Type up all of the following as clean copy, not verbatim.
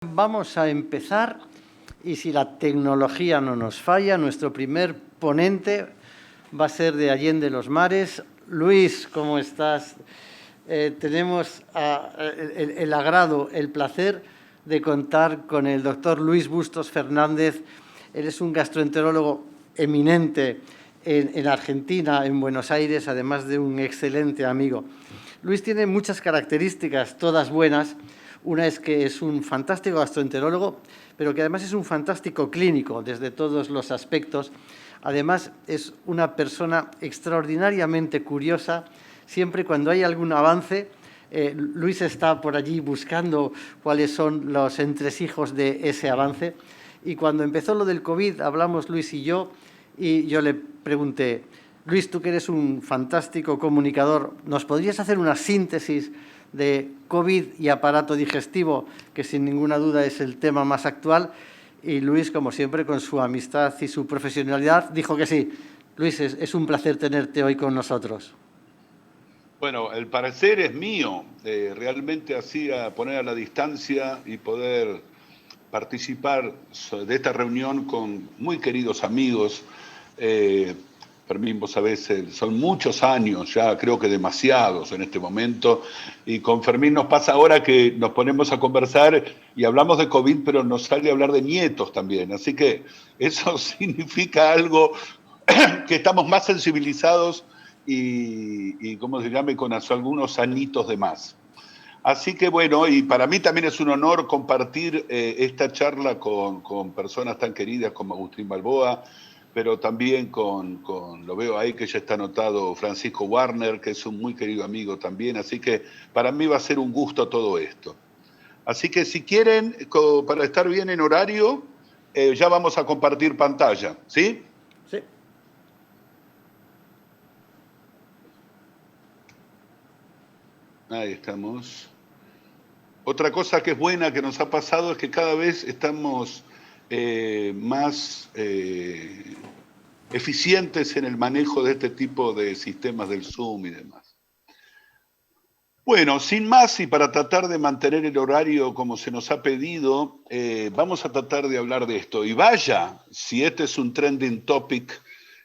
Vamos a empezar y si la tecnología no nos falla, nuestro primer ponente va a ser de Allende los Mares. Luis, ¿cómo estás? Tenemos el agrado, el placer de contar con el doctor Luis Bustos Fernández. Él es un gastroenterólogo eminente en Argentina, en Buenos Aires, además de un excelente amigo. Luis tiene muchas características, todas buenas. Una es que es un fantástico gastroenterólogo, pero que además es un fantástico clínico desde todos los aspectos. Además, es una persona extraordinariamente curiosa. Siempre cuando hay algún avance, Luis está por allí buscando cuáles son los entresijos de ese avance. Y cuando empezó lo del COVID, hablamos Luis y yo le pregunté, Luis, tú que eres un fantástico comunicador, ¿nos podrías hacer una síntesis de COVID y aparato digestivo, que sin ninguna duda es el tema más actual? Y Luis, como siempre, con su amistad y su profesionalidad, dijo que sí. Luis, es un placer tenerte hoy con nosotros. Bueno, el parecer es mío, realmente así a poner a la distancia y poder participar de esta reunión con muy queridos amigos. Fermín, vos sabés, son muchos años ya, creo que demasiados en este momento, y con Fermín nos pasa ahora que nos ponemos a conversar y hablamos de COVID, pero nos sale a hablar de nietos también, así que eso significa algo que estamos más sensibilizados y ¿cómo se llama? Con algunos anitos de más. Así que bueno, y para mí también es un honor compartir esta charla con personas tan queridas como Agustín Balboa, pero también lo veo ahí que ya está anotado Francisco Warner, que es un muy querido amigo también, así que para mí va a ser un gusto todo esto. Así que si quieren, para estar bien en horario, ya vamos a compartir pantalla, ¿sí? Sí. Ahí estamos. Otra cosa que es buena que nos ha pasado es que cada vez estamos más eficientes en el manejo de este tipo de sistemas del Zoom y demás. Bueno, sin más y para tratar de mantener el horario como se nos ha pedido, vamos a tratar de hablar de esto. Y vaya, si este es un trending topic,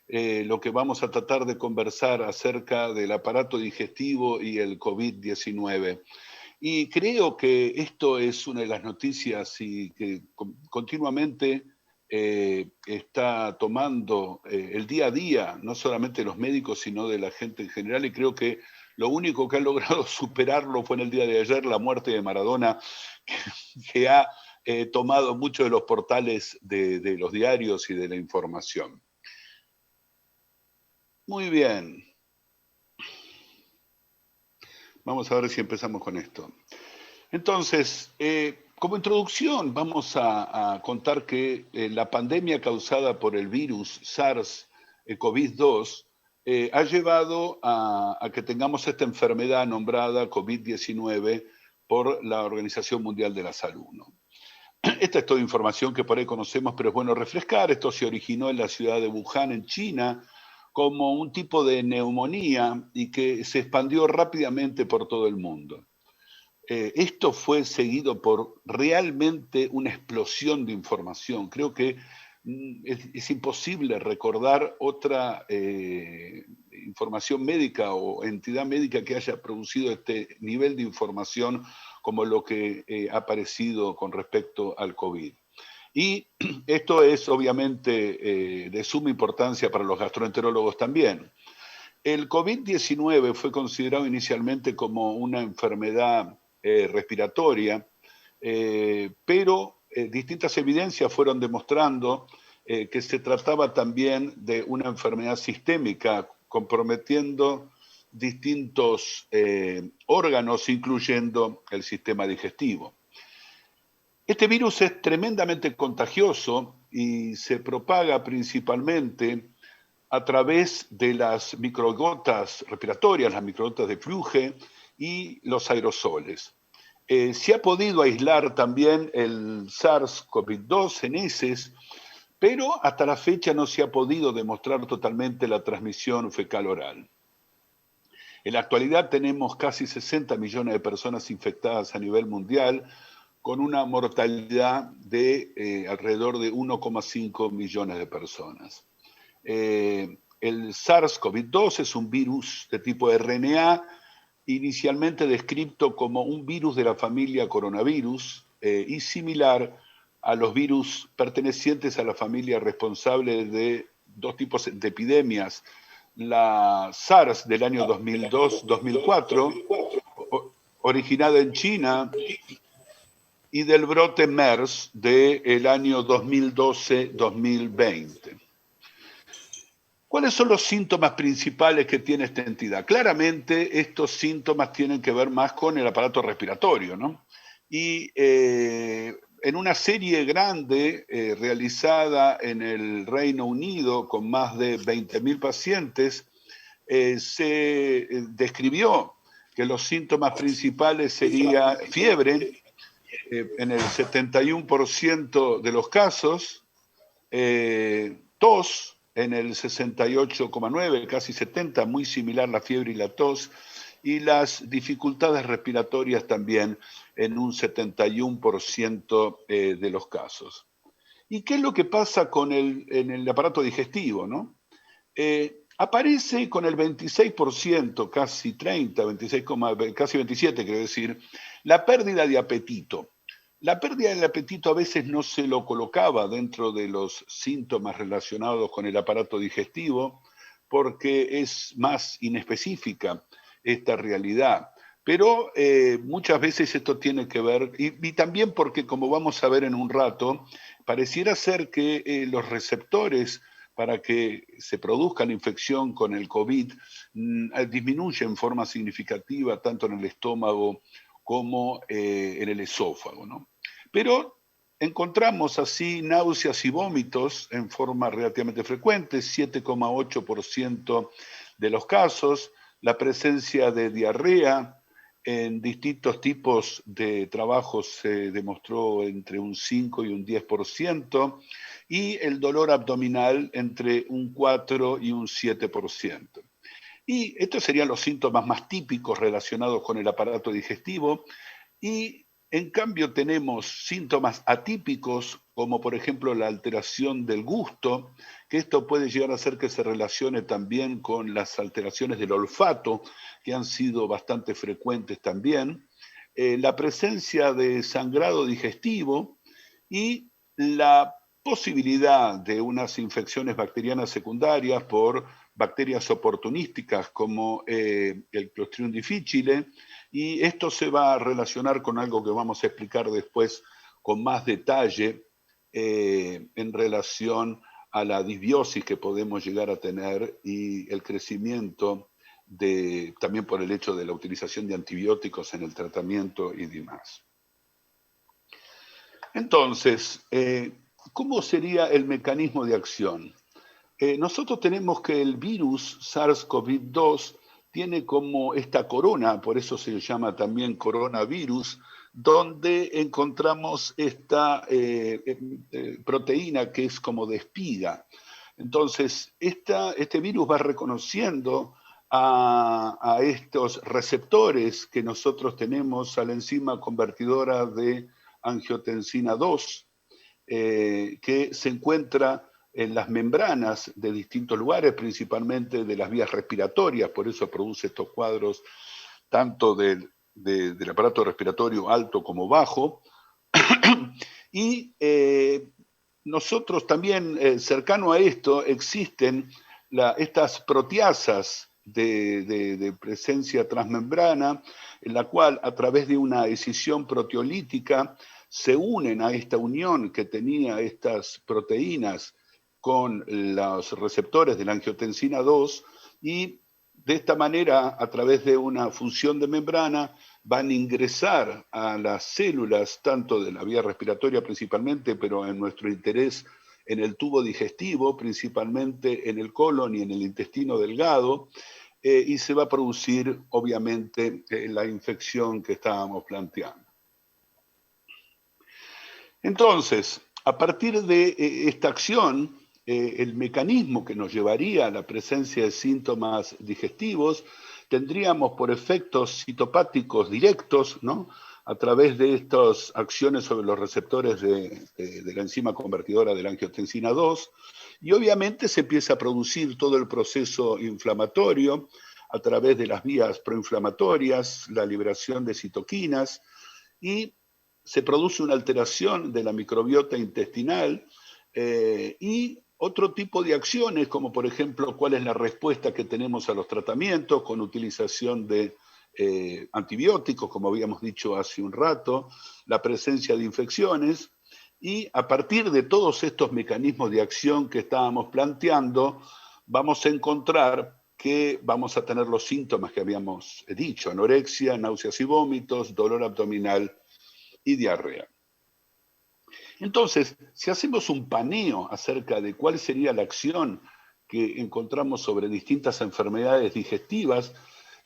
lo que vamos a tratar de conversar acerca del aparato digestivo y el COVID-19. Y creo que esto es una de las noticias y que continuamente está tomando el día a día, no solamente de los médicos, sino de la gente en general. Y creo que lo único que ha logrado superarlo fue en el día de ayer la muerte de Maradona, que ha tomado muchos de los portales de los diarios y de la información. Muy bien. Vamos a ver si empezamos con esto. Entonces, como introducción, vamos a contar que la pandemia causada por el virus SARS-CoV-2 ha llevado a que tengamos esta enfermedad nombrada COVID-19 por la Organización Mundial de la Salud, ¿no? Esta es toda información que por ahí conocemos, pero es bueno refrescar. Esto se originó en la ciudad de Wuhan, en China, como un tipo de neumonía y que se expandió rápidamente por todo el mundo. Esto fue seguido por realmente una explosión de información. Creo que es imposible recordar otra información médica o entidad médica que haya producido este nivel de información como lo que ha aparecido con respecto al COVID. Y esto es obviamente de suma importancia para los gastroenterólogos también. El COVID-19 fue considerado inicialmente como una enfermedad respiratoria, pero distintas evidencias fueron demostrando que se trataba también de una enfermedad sistémica, comprometiendo distintos órganos, incluyendo el sistema digestivo. Este virus es tremendamente contagioso y se propaga principalmente a través de las microgotas respiratorias, las microgotas de flujo y los aerosoles. Se ha podido aislar también el SARS-CoV-2 en heces, pero hasta la fecha no se ha podido demostrar totalmente la transmisión fecal-oral. En la actualidad tenemos casi 60 millones de personas infectadas a nivel mundial, con una mortalidad de alrededor de 1,5 millones de personas. El SARS-CoV-2 es un virus de tipo RNA, inicialmente descrito como un virus de la familia coronavirus y similar a los virus pertenecientes a la familia responsable de dos tipos de epidemias, la SARS del año 2002-2004, originada en China, y del brote MERS del año 2012-2020. ¿Cuáles son los síntomas principales que tiene esta entidad? Claramente estos síntomas tienen que ver más con el aparato respiratorio, ¿no? Y en una serie grande realizada en el Reino Unido con más de 20.000 pacientes, se describió que los síntomas principales serían fiebre en el 71% de los casos, tos en el 68,9%, casi 70%, muy similar la fiebre y la tos, y las dificultades respiratorias también en un 71% de los casos. ¿Y qué es lo que pasa con en el aparato digestivo, no? Aparece con el 26%, casi 30, 26, casi 27, quiero decir, la pérdida de apetito. La pérdida del apetito a veces no se lo colocaba dentro de los síntomas relacionados con el aparato digestivo porque es más inespecífica esta realidad. Pero muchas veces esto tiene que ver, y también porque, como vamos a ver en un rato, pareciera ser que los receptores para que se produzca la infección con el COVID disminuye en forma significativa tanto en el estómago como en el esófago, ¿no? Pero encontramos así náuseas y vómitos en forma relativamente frecuente, 7,8% de los casos, la presencia de diarrea en distintos tipos de trabajos se demostró entre un 5 y un 10%, y el dolor abdominal entre un 4 y un 7%. Y estos serían los síntomas más típicos relacionados con el aparato digestivo, y en cambio tenemos síntomas atípicos, como por ejemplo la alteración del gusto, que esto puede llegar a ser que se relacione también con las alteraciones del olfato, que han sido bastante frecuentes también, la presencia de sangrado digestivo y la posibilidad de unas infecciones bacterianas secundarias por bacterias oportunísticas como el Clostridium difficile, y esto se va a relacionar con algo que vamos a explicar después con más detalle en relación a la disbiosis que podemos llegar a tener y el crecimiento también por el hecho de la utilización de antibióticos en el tratamiento y demás. Entonces, ¿cómo sería el mecanismo de acción? Nosotros tenemos que el virus SARS-CoV-2 tiene como esta corona, por eso se llama también coronavirus, donde encontramos esta proteína que es como de espiga. Entonces, este virus va reconociendo a estos receptores que nosotros tenemos a la enzima convertidora de angiotensina 2, que se encuentra en las membranas de distintos lugares, principalmente de las vías respiratorias, por eso produce estos cuadros tanto del aparato respiratorio alto como bajo. Y nosotros también, cercano a esto, existen estas proteasas de presencia transmembrana, en la cual a través de una escisión proteolítica se unen a esta unión que tenía estas proteínas con los receptores de la angiotensina 2, y de esta manera, a través de una función de membrana, van a ingresar a las células, tanto de la vía respiratoria principalmente, pero en nuestro interés en el tubo digestivo, principalmente en el colon y en el intestino delgado, y se va a producir, obviamente, la infección que estábamos planteando. Entonces, a partir de esta acción, el mecanismo que nos llevaría a la presencia de síntomas digestivos, tendríamos por efectos citopáticos directos, ¿no?, a través de estas acciones sobre los receptores de la enzima convertidora de la angiotensina 2, y obviamente se empieza a producir todo el proceso inflamatorio a través de las vías proinflamatorias, la liberación de citoquinas, y se produce una alteración de la microbiota intestinal y otro tipo de acciones, como por ejemplo, cuál es la respuesta que tenemos a los tratamientos con utilización de antibióticos, como habíamos dicho hace un rato, la presencia de infecciones, y a partir de todos estos mecanismos de acción que estábamos planteando, vamos a encontrar que vamos a tener los síntomas que habíamos dicho: anorexia, náuseas y vómitos, dolor abdominal y diarrea. Entonces, si hacemos un paneo acerca de cuál sería la acción que encontramos sobre distintas enfermedades digestivas,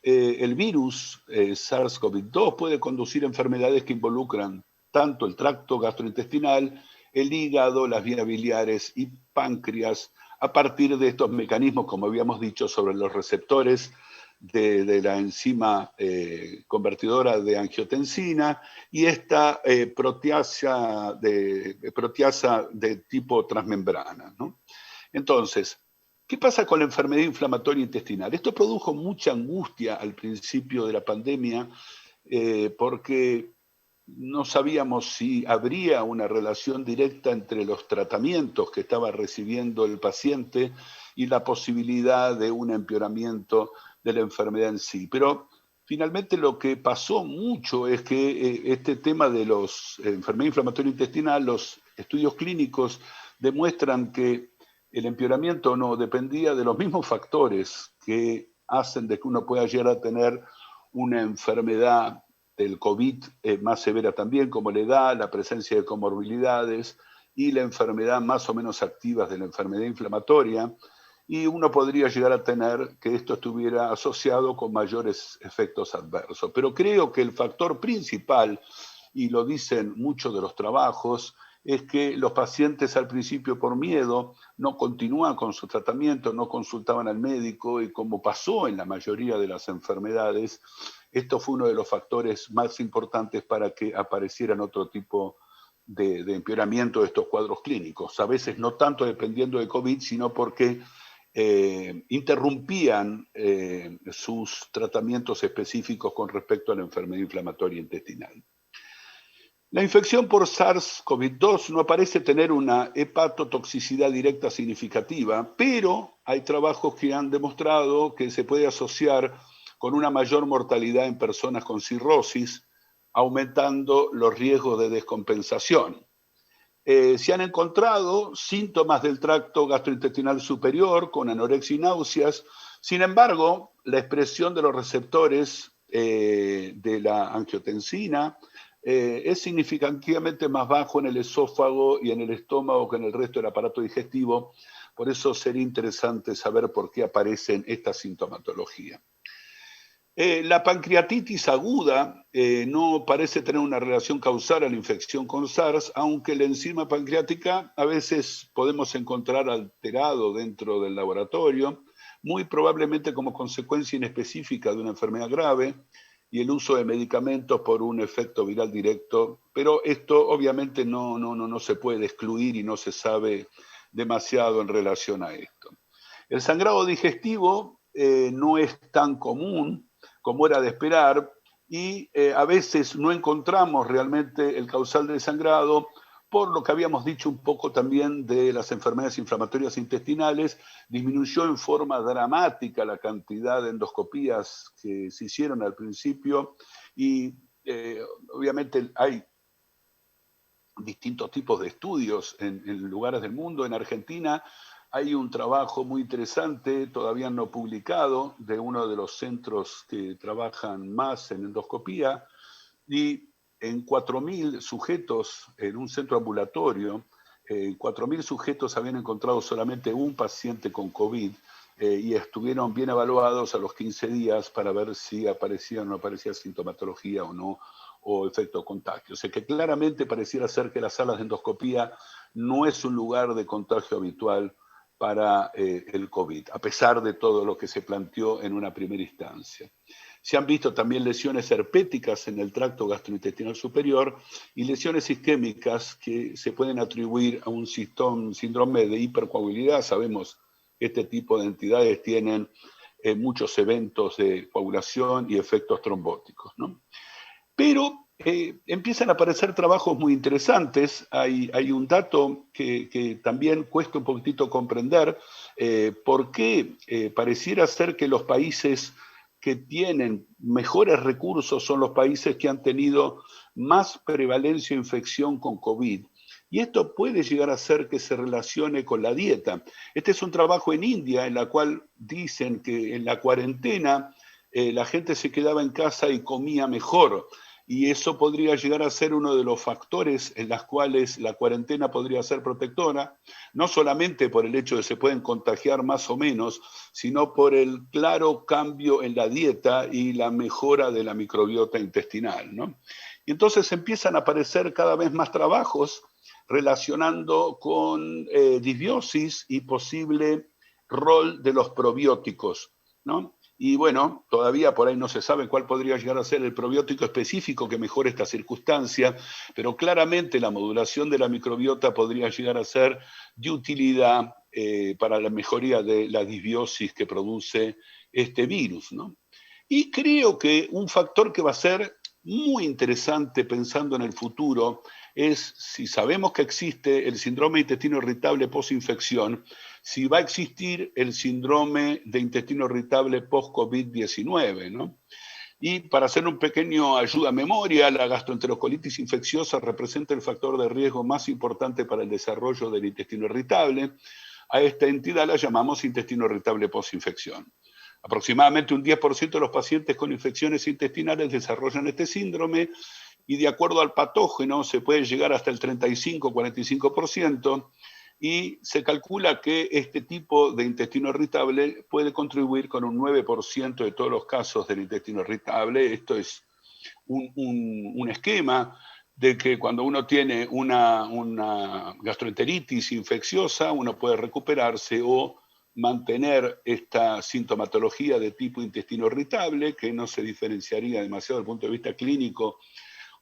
el virus SARS-CoV-2 puede conducir a enfermedades que involucran tanto el tracto gastrointestinal, el hígado, las vías biliares y páncreas, a partir de estos mecanismos, como habíamos dicho, sobre los receptores de la enzima convertidora de angiotensina y esta proteasa de tipo transmembrana, ¿no? Entonces, ¿qué pasa con la enfermedad inflamatoria intestinal? Esto produjo mucha angustia al principio de la pandemia porque no sabíamos si habría una relación directa entre los tratamientos que estaba recibiendo el paciente y la posibilidad de un empeoramiento de la enfermedad en sí. Pero finalmente lo que pasó mucho es que este tema de los enfermedad inflamatoria intestinal, los estudios clínicos demuestran que el empeoramiento no dependía de los mismos factores que hacen de que uno pueda llegar a tener una enfermedad del COVID más severa también, como la edad, la presencia de comorbilidades y la enfermedad más o menos activa de la enfermedad inflamatoria, y uno podría llegar a tener que esto estuviera asociado con mayores efectos adversos. Pero creo que el factor principal, y lo dicen muchos de los trabajos, es que los pacientes al principio por miedo no continúan con su tratamiento, no consultaban al médico, y como pasó en la mayoría de las enfermedades, esto fue uno de los factores más importantes para que aparecieran otro tipo de empeoramiento de estos cuadros clínicos. A veces no tanto dependiendo de COVID, sino porque interrumpían sus tratamientos específicos con respecto a la enfermedad inflamatoria intestinal. La infección por SARS-CoV-2 no parece tener una hepatotoxicidad directa significativa, pero hay trabajos que han demostrado que se puede asociar con una mayor mortalidad en personas con cirrosis, aumentando los riesgos de descompensación. Se han encontrado síntomas del tracto gastrointestinal superior con anorexia y náuseas. Sin embargo, la expresión de los receptores de la angiotensina es significativamente más bajo en el esófago y en el estómago que en el resto del aparato digestivo. Por eso sería interesante saber por qué aparecen esta sintomatología. La pancreatitis aguda no parece tener una relación causal a la infección con SARS, aunque la enzima pancreática a veces podemos encontrar alterado dentro del laboratorio, muy probablemente como consecuencia inespecífica de una enfermedad grave y el uso de medicamentos por un efecto viral directo, pero esto obviamente no se puede excluir y no se sabe demasiado en relación a esto. El sangrado digestivo no es tan común como era de esperar, y a veces no encontramos realmente el causal del sangrado, por lo que habíamos dicho un poco también de las enfermedades inflamatorias intestinales. Disminuyó en forma dramática la cantidad de endoscopías que se hicieron al principio, y obviamente hay distintos tipos de estudios en lugares del mundo. En Argentina hay un trabajo muy interesante, todavía no publicado, de uno de los centros que trabajan más en endoscopía, y en 4.000 sujetos, en un centro ambulatorio, 4.000 sujetos habían encontrado solamente un paciente con COVID, y estuvieron bien evaluados a los 15 días para ver si aparecía o no aparecía sintomatología o no, o efecto contagio. O sea que claramente pareciera ser que las salas de endoscopía no es un lugar de contagio habitual para el COVID, a pesar de todo lo que se planteó en una primera instancia. Se han visto también lesiones herpéticas en el tracto gastrointestinal superior y lesiones isquémicas que se pueden atribuir a un síndrome de hipercoagulabilidad. Sabemos que este tipo de entidades tienen muchos eventos de coagulación y efectos trombóticos, ¿no? Pero empiezan a aparecer trabajos muy interesantes. Hay un dato que también cuesta un poquitito comprender, por qué pareciera ser que los países que tienen mejores recursos son los países que han tenido más prevalencia de infección con COVID. Y esto puede llegar a ser que se relacione con la dieta. Este es un trabajo en India en la cual dicen que en la cuarentena la gente se quedaba en casa y comía mejor. Y eso podría llegar a ser uno de los factores en los cuales la cuarentena podría ser protectora, no solamente por el hecho de que se pueden contagiar más o menos, sino por el claro cambio en la dieta y la mejora de la microbiota intestinal, ¿no? Y entonces empiezan a aparecer cada vez más trabajos relacionando con disbiosis y posible rol de los probióticos, ¿no? Y bueno, todavía por ahí no se sabe cuál podría llegar a ser el probiótico específico que mejore esta circunstancia, pero claramente la modulación de la microbiota podría llegar a ser de utilidad para la mejoría de la disbiosis que produce este virus, ¿no? Y creo que un factor que va a ser muy interesante pensando en el futuro es si sabemos que existe el síndrome de intestino irritable posinfección, si va a existir el síndrome de intestino irritable post-COVID-19, ¿no? Y para hacer un pequeño ayuda a memoria, la gastroenterocolitis infecciosa representa el factor de riesgo más importante para el desarrollo del intestino irritable. A esta entidad la llamamos intestino irritable posinfección. Aproximadamente un 10% de los pacientes con infecciones intestinales desarrollan este síndrome y de acuerdo al patógeno se puede llegar hasta el 35-45% y se calcula que este tipo de intestino irritable puede contribuir con un 9% de todos los casos del intestino irritable. Esto es un esquema de que cuando uno tiene una gastroenteritis infecciosa, uno puede recuperarse o mantener esta sintomatología de tipo intestino irritable, que no se diferenciaría demasiado desde el punto de vista clínico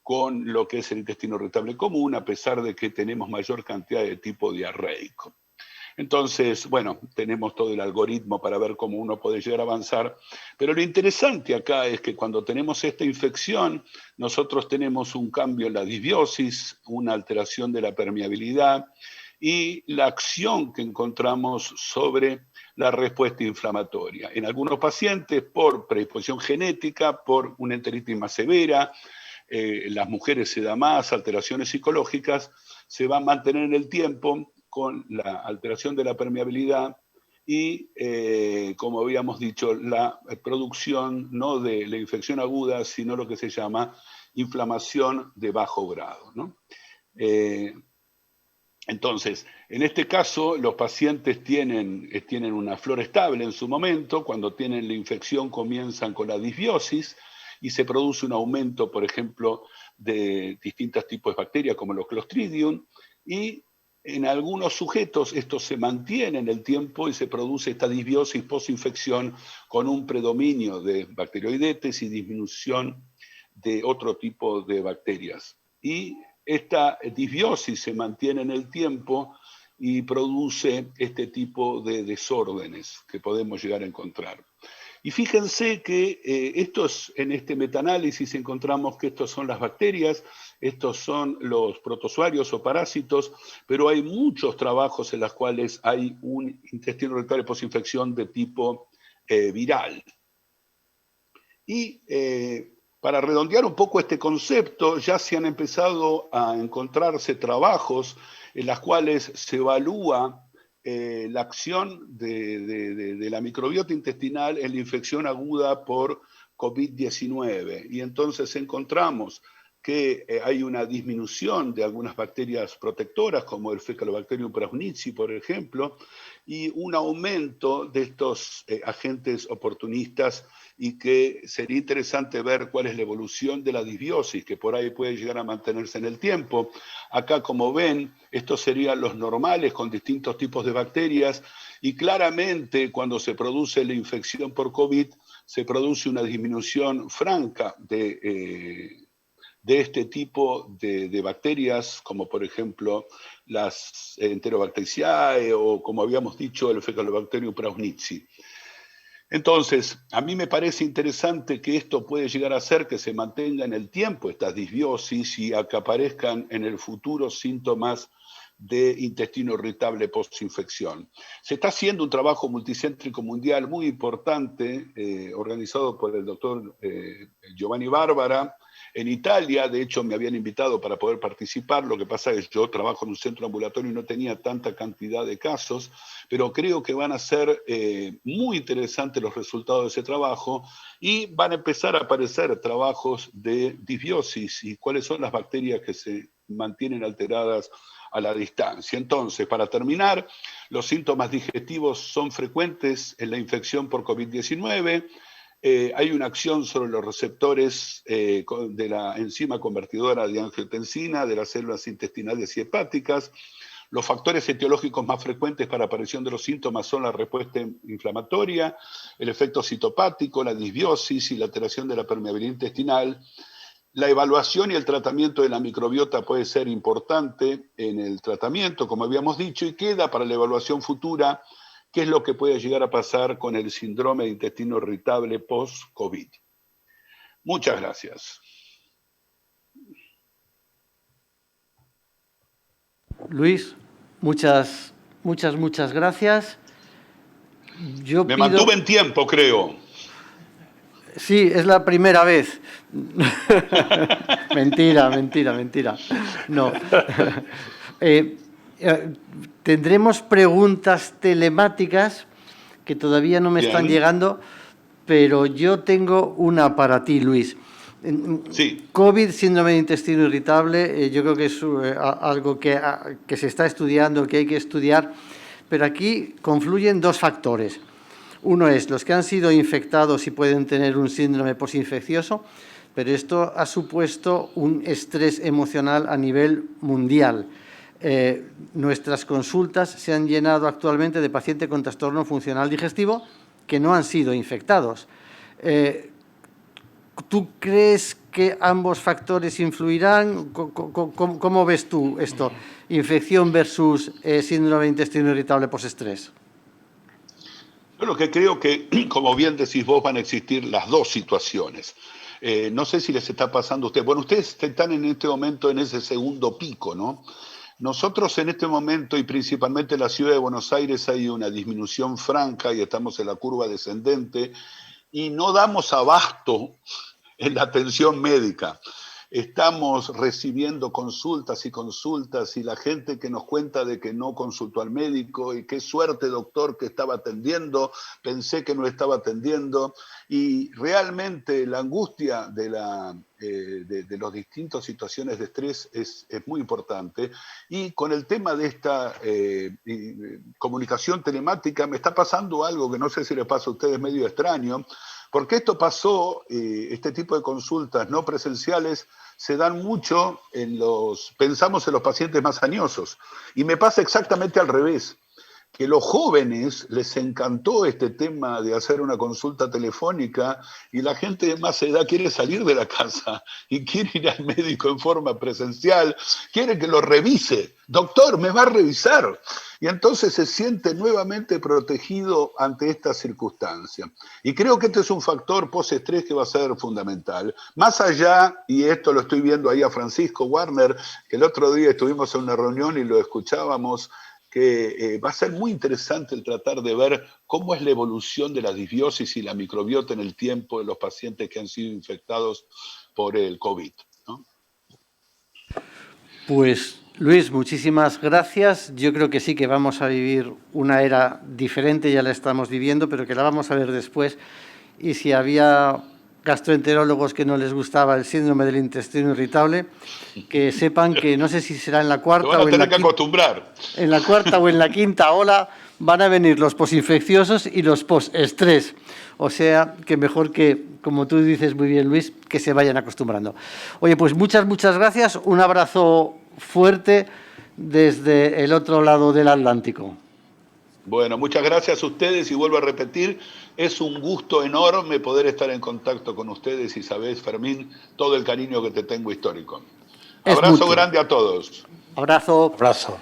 con lo que es el intestino irritable común, a pesar de que tenemos mayor cantidad de tipo diarreico. Entonces, bueno, tenemos todo el algoritmo para ver cómo uno puede llegar a avanzar, pero lo interesante acá es que cuando tenemos esta infección, nosotros tenemos un cambio en la disbiosis, una alteración de la permeabilidad y la acción que encontramos sobre la respuesta inflamatoria. En algunos pacientes, por predisposición genética, por una enteritis más severa, las mujeres se da más, alteraciones psicológicas, se va a mantener en el tiempo con la alteración de la permeabilidad y, como habíamos dicho, la producción no de la infección aguda, sino lo que se llama inflamación de bajo grado, ¿no? Entonces, en este caso, los pacientes tienen una flora estable en su momento. Cuando tienen la infección comienzan con la disbiosis y se produce un aumento, por ejemplo, de distintos tipos de bacterias como los Clostridium, y en algunos sujetos esto se mantiene en el tiempo y se produce esta disbiosis posinfección con un predominio de bacteroidetes y disminución de otro tipo de bacterias. Y esta disbiosis se mantiene en el tiempo y produce este tipo de desórdenes que podemos llegar a encontrar. Y fíjense que en este metaanálisis encontramos que estos son las bacterias, estos son los protozoarios o parásitos, pero hay muchos trabajos en los cuales hay un intestino irritable posinfección de tipo viral. Y para redondear un poco este concepto, ya se han empezado a encontrarse trabajos en los cuales se evalúa la acción de la microbiota intestinal en la infección aguda por COVID-19. Y entonces encontramos que hay una disminución de algunas bacterias protectoras, como el Faecalibacterium prausnitzii, por ejemplo, y un aumento de estos agentes oportunistas, y que sería interesante ver cuál es la evolución de la disbiosis, que por ahí puede llegar a mantenerse en el tiempo. Acá, como ven, estos serían los normales con distintos tipos de bacterias, y claramente cuando se produce la infección por COVID, se produce una disminución franca de este tipo de bacterias, como por ejemplo las Enterobacteriaceae o como habíamos dicho el Faecalibacterium prausnitzii. Entonces, a mí me parece interesante que esto puede llegar a ser que se mantenga en el tiempo estas disbiosis y a que aparezcan en el futuro síntomas de intestino irritable postinfección. Se está haciendo un trabajo multicéntrico mundial muy importante, organizado por el doctor Giovanni Barbara, en Italia. De hecho me habían invitado para poder participar, lo que pasa es que yo trabajo en un centro ambulatorio y no tenía tanta cantidad de casos, pero creo que van a ser muy interesantes los resultados de ese trabajo y van a empezar a aparecer trabajos de disbiosis y cuáles son las bacterias que se mantienen alteradas a la distancia. Entonces, para terminar, los síntomas digestivos son frecuentes en la infección por COVID-19. Hay una acción sobre los receptores de la enzima convertidora de angiotensina de las células intestinales y hepáticas. Los factores etiológicos más frecuentes para aparición de los síntomas son la respuesta inflamatoria, el efecto citopático, la disbiosis y la alteración de la permeabilidad intestinal. La evaluación y el tratamiento de la microbiota puede ser importante en el tratamiento, como habíamos dicho, y queda para la evaluación futura qué es lo que puede llegar a pasar con el síndrome de intestino irritable post-COVID. Muchas gracias. Luis, muchas gracias. Me mantuve en tiempo, creo. Sí, es la primera vez. Mentira. No. Tendremos preguntas telemáticas que todavía no me están llegando, pero yo tengo una para ti, Luis. Sí. COVID, síndrome de intestino irritable, yo creo que es algo que se está estudiando, que hay que estudiar, pero aquí confluyen dos factores. Uno es los que han sido infectados y pueden tener un síndrome posinfeccioso, pero esto ha supuesto un estrés emocional a nivel mundial. Nuestras consultas se han llenado actualmente de pacientes con trastorno funcional digestivo que no han sido infectados. ¿Tú crees que ambos factores influirán? ¿Cómo ves tú esto? Infección versus síndrome de intestino irritable postestrés. Yo lo que creo que, como bien decís vos, van a existir las dos situaciones. No sé si les está pasando a ustedes. Bueno, ustedes están en este momento en ese segundo pico, ¿no? Nosotros en este momento, y principalmente en la ciudad de Buenos Aires, hay una disminución franca y estamos en la curva descendente y no damos abasto en la atención médica. Estamos recibiendo consultas y la gente que nos cuenta de que no consultó al médico y qué suerte, doctor, que estaba atendiendo, pensé que no estaba atendiendo, y realmente la angustia de las distintas situaciones de estrés es muy importante. Y con el tema de esta comunicación telemática me está pasando algo que no sé si les pasa a ustedes, medio extraño, porque esto pasó, este tipo de consultas no presenciales se dan mucho pensamos en los pacientes más añosos, y me pasa exactamente al revés, que los jóvenes les encantó este tema de hacer una consulta telefónica y la gente de más edad quiere salir de la casa y quiere ir al médico en forma presencial, quiere que lo revise. Doctor, me va a revisar. Y entonces se siente nuevamente protegido ante esta circunstancia. Y creo que este es un factor postestrés que va a ser fundamental. Más allá, y esto lo estoy viendo ahí a Francisco Warner, que el otro día estuvimos en una reunión y lo escuchábamos, que va a ser muy interesante el tratar de ver cómo es la evolución de la disbiosis y la microbiota en el tiempo de los pacientes que han sido infectados por el COVID, ¿no? Pues, Luis, muchísimas gracias. Yo creo que sí que vamos a vivir una era diferente, ya la estamos viviendo, pero que la vamos a ver después. Y si había gastroenterólogos que no les gustaba el síndrome del intestino irritable, que sepan que no sé si será en la cuarta o en la cuarta o en la quinta ola van a venir los posinfecciosos y los postestrés. O sea, que mejor que, como tú dices muy bien, Luis, que se vayan acostumbrando. Oye, pues muchas gracias. Un abrazo fuerte desde el otro lado del Atlántico. Bueno, muchas gracias a ustedes y vuelvo a repetir, es un gusto enorme poder estar en contacto con ustedes y sabés, Fermín, todo el cariño que te tengo histórico. Es Abrazo mutuo. grande a todos. Abrazo. Abrazo.